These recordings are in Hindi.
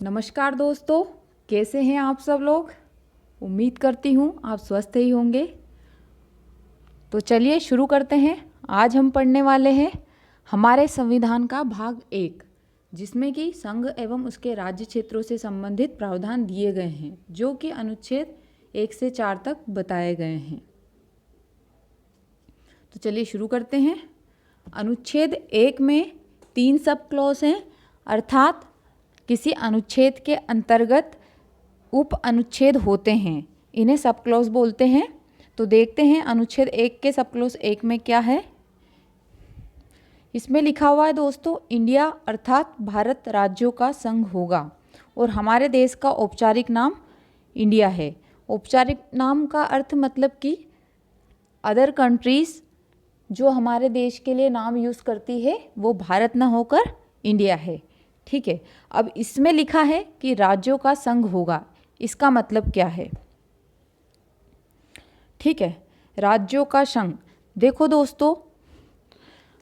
नमस्कार दोस्तों, कैसे हैं आप सब लोग। उम्मीद करती हूँ आप स्वस्थ ही होंगे। तो चलिए शुरू करते हैं। आज हम पढ़ने वाले हैं हमारे संविधान का भाग 1, जिसमें कि संघ एवं उसके राज्य क्षेत्रों से संबंधित प्रावधान दिए गए हैं, जो कि अनुच्छेद 1 से 4 तक बताए गए हैं। तो चलिए शुरू करते हैं। अनुच्छेद 1 में 3 सब क्लॉज हैं, अर्थात किसी अनुच्छेद के अंतर्गत उप अनुच्छेद होते हैं, इन्हें सब क्लॉज बोलते हैं। तो देखते हैं अनुच्छेद 1 के सब क्लॉज 1 में क्या है। इसमें लिखा हुआ है दोस्तों, इंडिया अर्थात भारत राज्यों का संघ होगा और हमारे देश का औपचारिक नाम इंडिया है। औपचारिक नाम का अर्थ मतलब कि अदर कंट्रीज जो हमारे देश के लिए नाम यूज़ करती है वो भारत ना होकर इंडिया है। ठीक है, अब इसमें लिखा है कि राज्यों का संघ होगा, इसका मतलब क्या है। ठीक है, राज्यों का संघ। देखो दोस्तों,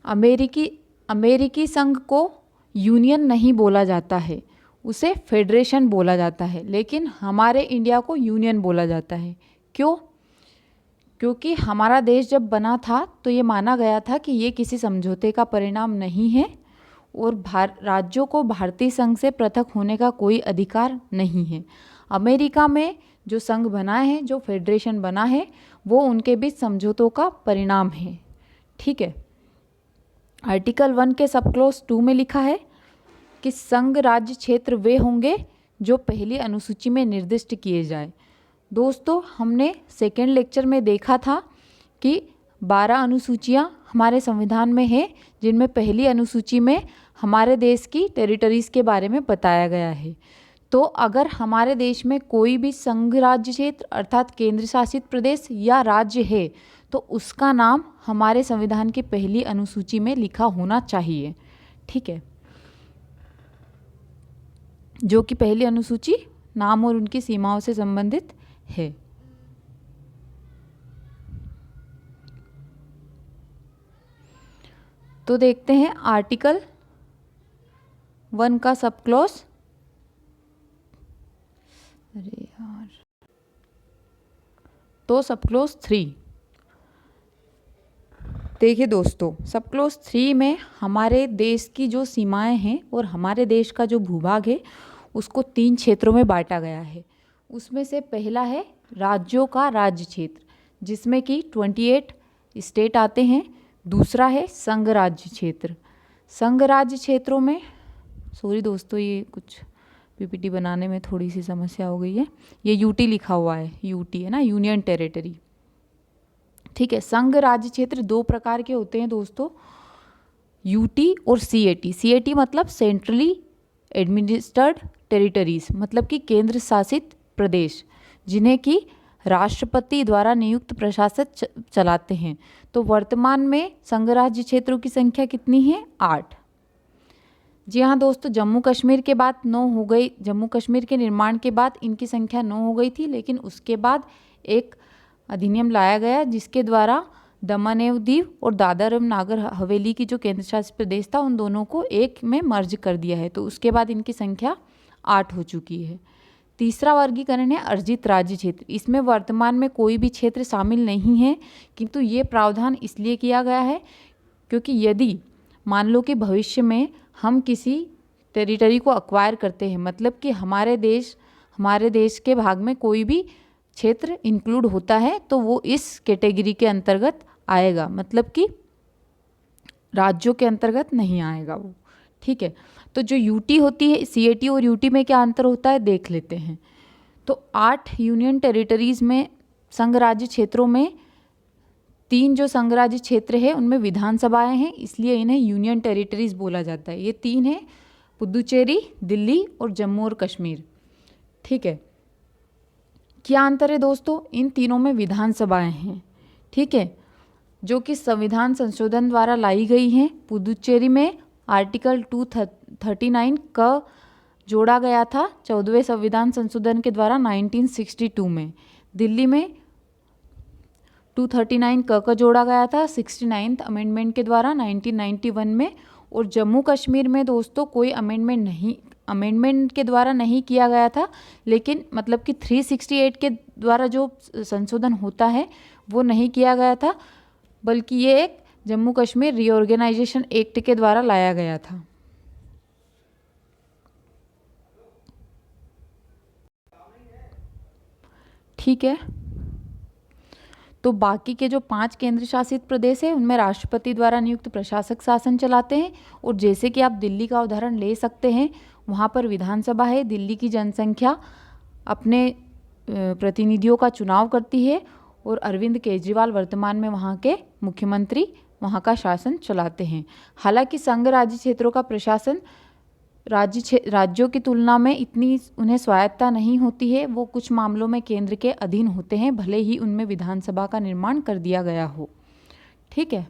अमेरिकी संघ को यूनियन नहीं बोला जाता है, उसे फेडरेशन बोला जाता है, लेकिन हमारे इंडिया को यूनियन बोला जाता है। क्यों? क्योंकि हमारा देश जब बना था तो ये माना गया था कि ये किसी समझौते का परिणाम नहीं है और राज्यों को भारतीय संघ से पृथक होने का कोई अधिकार नहीं है। अमेरिका में जो संघ बना है, जो फेडरेशन बना है, वो उनके बीच समझौतों का परिणाम है। ठीक है, आर्टिकल 1 के सब क्लॉज 2 में लिखा है कि संघ राज्य क्षेत्र वे होंगे जो पहली अनुसूची में निर्दिष्ट किए जाए। दोस्तों, हमने सेकेंड लेक्चर में देखा था कि 12 अनुसूचियाँ हमारे संविधान में हैं, जिनमें पहली अनुसूची में हमारे देश की टेरिटरीज़ के बारे में बताया गया है। तो अगर हमारे देश में कोई भी संघ राज्य क्षेत्र अर्थात केंद्र शासित प्रदेश या राज्य है तो उसका नाम हमारे संविधान की पहली अनुसूची में लिखा होना चाहिए। ठीक है, जो कि पहली अनुसूची नाम और उनकी सीमाओं से संबंधित है। तो देखते हैं आर्टिकल 1 का सब क्लॉज। अरे यार, तो सब क्लॉज 3 देखिए दोस्तों, सब क्लॉज 3 में हमारे देश की जो सीमाएं हैं और हमारे देश का जो भूभाग है उसको 3 क्षेत्रों में बांटा गया है। उसमें से पहला है राज्यों का राज्य क्षेत्र, जिसमें कि 28 स्टेट आते हैं। दूसरा है संघ राज्य क्षेत्र। संघ राज्य क्षेत्रों में, सॉरी दोस्तों, ये कुछ पीपीटी बनाने में थोड़ी सी समस्या हो गई है। ये यूटी लिखा हुआ है, यूटी है ना, यूनियन टेरिटरी। ठीक है, संघ राज्य क्षेत्र 2 प्रकार के होते हैं दोस्तों, यूटी और सीएटी। सीएटी मतलब सेंट्रली एडमिनिस्ट्रेड टेरिटरीज, मतलब कि केंद्र शासित प्रदेश, जिन्हें कि राष्ट्रपति द्वारा नियुक्त प्रशासक चलाते हैं। तो वर्तमान में संघ राज्य क्षेत्रों की संख्या कितनी है? 8। जी हाँ दोस्तों, जम्मू कश्मीर के बाद 9 हो गई। जम्मू कश्मीर के निर्माण के बाद इनकी संख्या 9 हो गई थी, लेकिन उसके बाद एक अधिनियम लाया गया जिसके द्वारा दमन एवं दीव और दादर एवं नागर हवेली की जो केंद्र शासित प्रदेश था उन दोनों को एक में मर्ज कर दिया है। तो उसके बाद इनकी संख्या 8 हो चुकी है। तीसरा वर्गीकरण है अर्जित राज्य क्षेत्र। इसमें वर्तमान में कोई भी क्षेत्र शामिल नहीं है, किंतु ये प्रावधान इसलिए किया गया है क्योंकि यदि मान लो कि भविष्य में हम किसी टेरिटरी को अक्वायर करते हैं, मतलब कि हमारे देश के भाग में कोई भी क्षेत्र इंक्लूड होता है, तो वो इस कैटेगरी के अंतर्गत आएगा, मतलब कि राज्यों के अंतर्गत नहीं आएगा वो। ठीक है, तो जो यूटी होती है, सीएटी और यूटी में क्या अंतर होता है देख लेते हैं। तो 8 यूनियन टेरिटरीज में, संघ राज्य क्षेत्रों में 3 जो संघ राज्य क्षेत्र है उनमें विधानसभाएं हैं, इसलिए इन्हें यूनियन टेरिटरीज बोला जाता है। ये 3 हैं, पुदुचेरी, दिल्ली और जम्मू और कश्मीर। ठीक है, क्या अंतर है दोस्तों? इन तीनों में विधानसभाएं हैं। ठीक है, जो कि संविधान संशोधन द्वारा लाई गई हैं। पुदुचेरी में आर्टिकल 239 का जोड़ा गया था 14वें संविधान संशोधन के द्वारा 1962 में। दिल्ली में 239 का जोड़ा गया था 69th अमेंडमेंट के द्वारा 1991 में। और जम्मू कश्मीर में दोस्तों कोई अमेंडमेंट नहीं अमेंडमेंट के द्वारा नहीं किया गया था, लेकिन मतलब कि 368 के द्वारा जो संशोधन होता है वो नहीं किया गया था, बल्कि ये एक जम्मू कश्मीर रीऑर्गेनाइजेशन एक्ट के द्वारा लाया गया था। ठीक है, तो बाकी के जो 5 केंद्र शासित प्रदेश है उनमें राष्ट्रपति द्वारा नियुक्त प्रशासक शासन चलाते हैं। और जैसे कि आप दिल्ली का उदाहरण ले सकते हैं, वहाँ पर विधानसभा है, दिल्ली की जनसंख्या अपने प्रतिनिधियों का चुनाव करती है और अरविंद केजरीवाल वर्तमान में वहाँ के मुख्यमंत्री वहाँ का शासन चलाते हैं। हालांकि संघ राज्य क्षेत्रों का प्रशासन राज्यों की तुलना में इतनी उन्हें स्वायत्ता नहीं होती है, वो कुछ मामलों में केंद्र के अधीन होते हैं, भले ही उनमें विधानसभा का निर्माण कर दिया गया हो। ठीक है,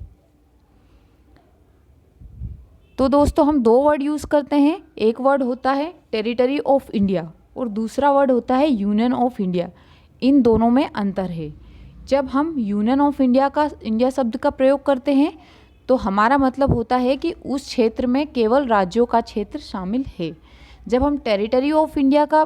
तो दोस्तों हम 2 वर्ड यूज़ करते हैं, एक वर्ड होता है टेरिटरी ऑफ इंडिया और दूसरा वर्ड होता है यूनियन ऑफ इंडिया। इन दोनों में अंतर है। जब हम यूनियन ऑफ इंडिया शब्द का प्रयोग करते हैं तो हमारा मतलब होता है कि उस क्षेत्र में केवल राज्यों का क्षेत्र शामिल है। जब हम टेरिटरी ऑफ इंडिया का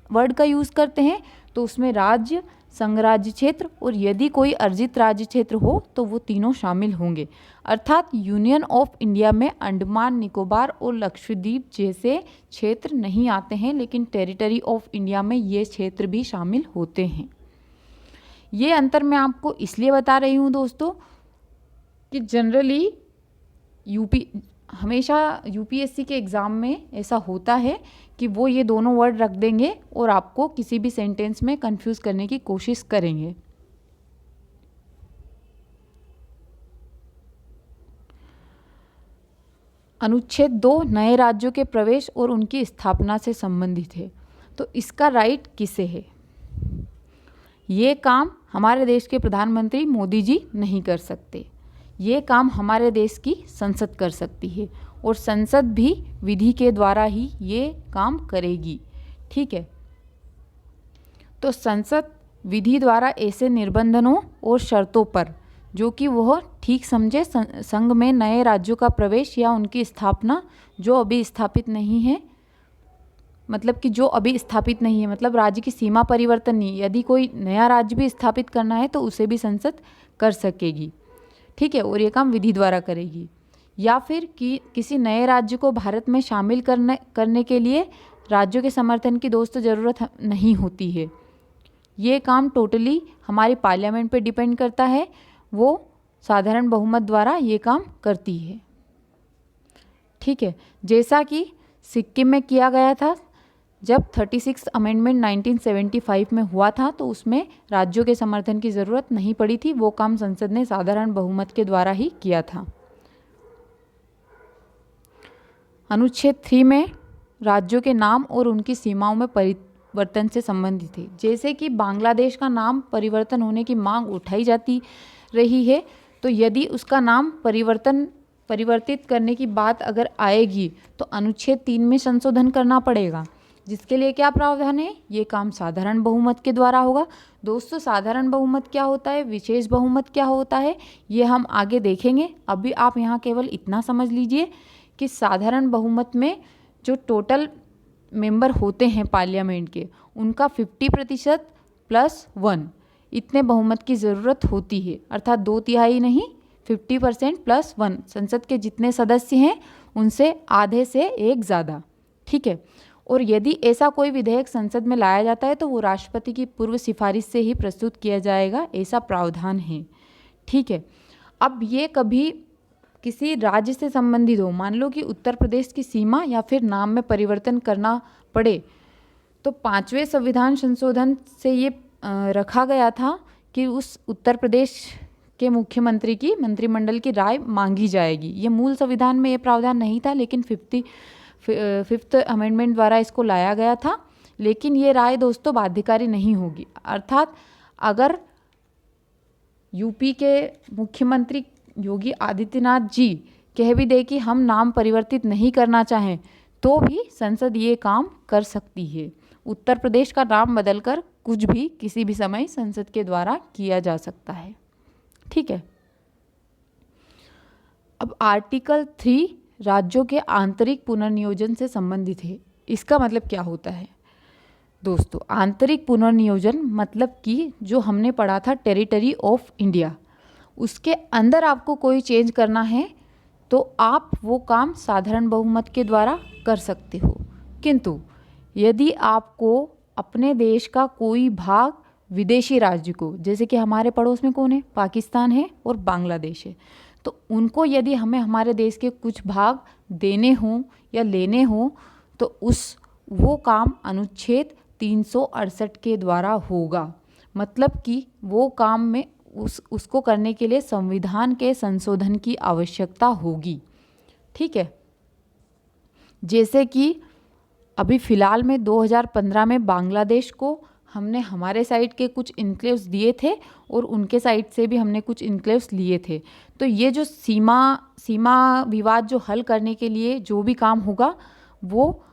वर्ड का यूज़ करते हैं तो उसमें राज्य, संघ राज्य क्षेत्र और यदि कोई अर्जित राज्य क्षेत्र हो तो वो तीनों शामिल होंगे। अर्थात यूनियन ऑफ इंडिया में अंडमान निकोबार और लक्षद्वीप जैसे क्षेत्र नहीं आते हैं, लेकिन टेरिटरी ऑफ इंडिया में ये क्षेत्र भी शामिल होते हैं। ये अंतर मैं आपको इसलिए बता रही हूँ दोस्तों कि जनरली हमेशा यूपीएससी के एग्ज़ाम में ऐसा होता है कि वो ये दोनों वर्ड रख देंगे और आपको किसी भी सेंटेंस में कंफ्यूज करने की कोशिश करेंगे। अनुच्छेद 2 नए राज्यों के प्रवेश और उनकी स्थापना से संबंधित है। तो इसका राइट किसे है? ये काम हमारे देश के प्रधानमंत्री मोदी जी नहीं कर सकते, ये काम हमारे देश की संसद कर सकती है और संसद भी विधि के द्वारा ही ये काम करेगी। ठीक है, तो संसद विधि द्वारा ऐसे निर्बंधों और शर्तों पर जो कि वह ठीक समझे संघ में नए राज्यों का प्रवेश या उनकी स्थापना जो अभी स्थापित नहीं है, मतलब कि जो अभी स्थापित नहीं है मतलब राज्य की सीमा परिवर्तन नहीं, यदि कोई नया राज्य भी स्थापित करना है तो उसे भी संसद कर सकेगी। ठीक है, और ये काम विधि द्वारा करेगी। या फिर कि किसी नए राज्य को भारत में शामिल करने के लिए राज्यों के समर्थन की दोस्तों ज़रूरत नहीं होती है। ये काम टोटली हमारी पार्लियामेंट पे डिपेंड करता है, वो साधारण बहुमत द्वारा ये काम करती है। ठीक है, जैसा कि सिक्किम में किया गया था जब 36 अमेंडमेंट 1975 में हुआ था तो उसमें राज्यों के समर्थन की ज़रूरत नहीं पड़ी थी, वो काम संसद ने साधारण बहुमत के द्वारा ही किया था। अनुच्छेद 3 में राज्यों के नाम और उनकी सीमाओं में परिवर्तन से संबंधित है। जैसे कि बांग्लादेश का नाम परिवर्तन होने की मांग उठाई जाती रही है, तो यदि उसका नाम परिवर्तित करने की बात अगर आएगी तो अनुच्छेद 3 में संशोधन करना पड़ेगा, जिसके लिए क्या प्रावधान है? ये काम साधारण बहुमत के द्वारा होगा। दोस्तों साधारण बहुमत क्या होता है, विशेष बहुमत क्या होता है, ये हम आगे देखेंगे। अभी आप यहाँ केवल इतना समझ लीजिए कि साधारण बहुमत में जो टोटल मेंबर होते हैं पार्लियामेंट के, उनका 50% + 1 इतने बहुमत की ज़रूरत होती है। अर्थात 2/3 नहीं, 50% + 1 संसद के जितने सदस्य हैं उनसे आधे से एक ज़्यादा। ठीक है, और यदि ऐसा कोई विधेयक संसद में लाया जाता है तो वो राष्ट्रपति की पूर्व सिफारिश से ही प्रस्तुत किया जाएगा, ऐसा प्रावधान है। ठीक है, अब ये कभी किसी राज्य से संबंधित हो, मान लो कि उत्तर प्रदेश की सीमा या फिर नाम में परिवर्तन करना पड़े, तो 5वें संविधान संशोधन से ये रखा गया था कि उस उत्तर प्रदेश के मुख्यमंत्री की मंत्रिमंडल की राय मांगी जाएगी। ये मूल संविधान में ये प्रावधान नहीं था, लेकिन 5th अमेंडमेंट द्वारा इसको लाया गया था। लेकिन ये राय दोस्तों बाध्यकारी नहीं होगी। अर्थात अगर यूपी के मुख्यमंत्री योगी आदित्यनाथ जी कह भी दे कि हम नाम परिवर्तित नहीं करना चाहें तो भी संसद ये काम कर सकती है। उत्तर प्रदेश का नाम बदलकर कुछ भी किसी भी समय संसद के द्वारा किया जा सकता है। ठीक है, अब आर्टिकल 3 राज्यों के आंतरिक पुनर्नियोजन से संबंधित है। इसका मतलब क्या होता है दोस्तों? आंतरिक पुनर्नियोजन मतलब कि जो हमने पढ़ा था टेरिटरी ऑफ इंडिया, उसके अंदर आपको कोई चेंज करना है तो आप वो काम साधारण बहुमत के द्वारा कर सकते हो। किंतु यदि आपको अपने देश का कोई भाग विदेशी राज्य को, जैसे कि हमारे पड़ोस में कौन है, पाकिस्तान है और बांग्लादेश है, तो उनको यदि हमें हमारे देश के कुछ भाग देने हों या लेने हों तो वो काम अनुच्छेद 368 के द्वारा होगा। मतलब कि वो काम में उसको करने के लिए संविधान के संशोधन की आवश्यकता होगी। ठीक है, जैसे कि अभी फ़िलहाल में 2015 में बांग्लादेश को हमने हमारे साइड के कुछ इनक्लेव्स दिए थे और उनके साइड से भी हमने कुछ इनक्लेव्स लिए थे। तो ये जो सीमा विवाद जो हल करने के लिए जो भी काम होगा वो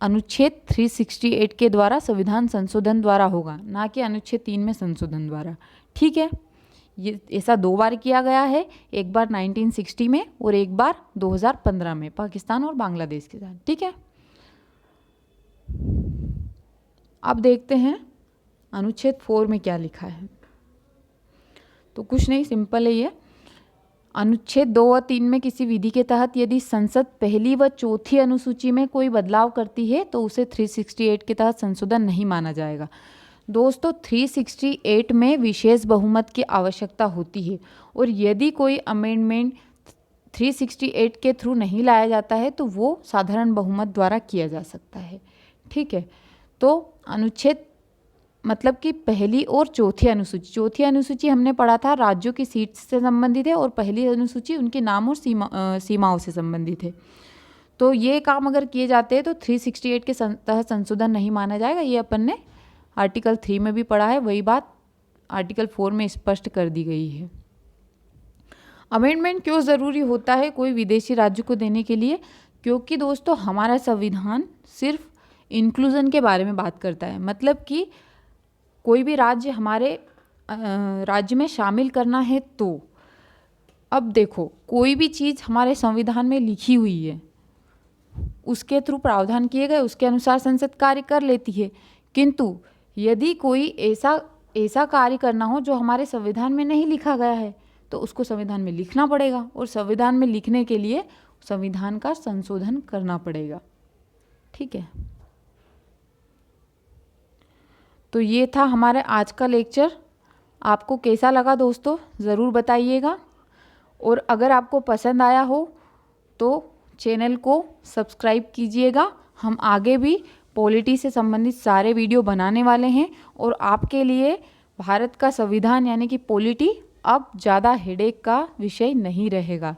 अनुच्छेद 368 के द्वारा संविधान संशोधन द्वारा होगा, ना कि अनुच्छेद 3 में संशोधन द्वारा। ठीक है, ये ऐसा 2 बार किया गया है, एक बार 1960 में और एक बार 2015 में पाकिस्तान और बांग्लादेश के साथ। ठीक है, अब देखते हैं अनुच्छेद 4 में क्या लिखा है। तो कुछ नहीं, सिंपल है ये। अनुच्छेद 2 और 3 में किसी विधि के तहत यदि संसद पहली व चौथी अनुसूची में कोई बदलाव करती है तो उसे 368 के तहत संशोधन नहीं माना जाएगा। दोस्तों 368 में विशेष बहुमत की आवश्यकता होती है और यदि कोई अमेंडमेंट 368 के थ्रू नहीं लाया जाता है तो वो साधारण बहुमत द्वारा किया जा सकता है। ठीक है, तो अनुच्छेद मतलब कि पहली और चौथी अनुसूची हमने पढ़ा था राज्यों की सीट से संबंधित है और पहली अनुसूची उनके नाम और सीमाओं से संबंधित है। तो ये काम अगर किए जाते हैं तो 368 के तहत संशोधन नहीं माना जाएगा। ये अपन ने आर्टिकल 3 में भी पढ़ा है, वही बात आर्टिकल 4 में स्पष्ट कर दी गई है। अमेंडमेंट क्यों ज़रूरी होता है कोई विदेशी राज्य को देने के लिए? क्योंकि दोस्तों हमारा संविधान सिर्फ इंक्लूजन के बारे में बात करता है, मतलब कि कोई भी राज्य हमारे राज्य में शामिल करना है तो अब देखो कोई भी चीज़ हमारे संविधान में लिखी हुई है, उसके थ्रू प्रावधान किए गए, उसके अनुसार संसद कार्य कर लेती है। किंतु यदि कोई ऐसा कार्य करना हो जो हमारे संविधान में नहीं लिखा गया है तो उसको संविधान में लिखना पड़ेगा और संविधान में लिखने के लिए संविधान का संशोधन करना पड़ेगा। ठीक है, तो ये था हमारा आज का लेक्चर। आपको कैसा लगा दोस्तों ज़रूर बताइएगा, और अगर आपको पसंद आया हो तो चैनल को सब्सक्राइब कीजिएगा। हम आगे भी पॉलिटी से संबंधित सारे वीडियो बनाने वाले हैं और आपके लिए भारत का संविधान यानी कि पॉलिटी अब ज़्यादा हेडेक का विषय नहीं रहेगा।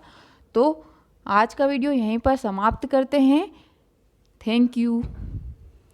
तो आज का वीडियो यहीं पर समाप्त करते हैं। Thank you.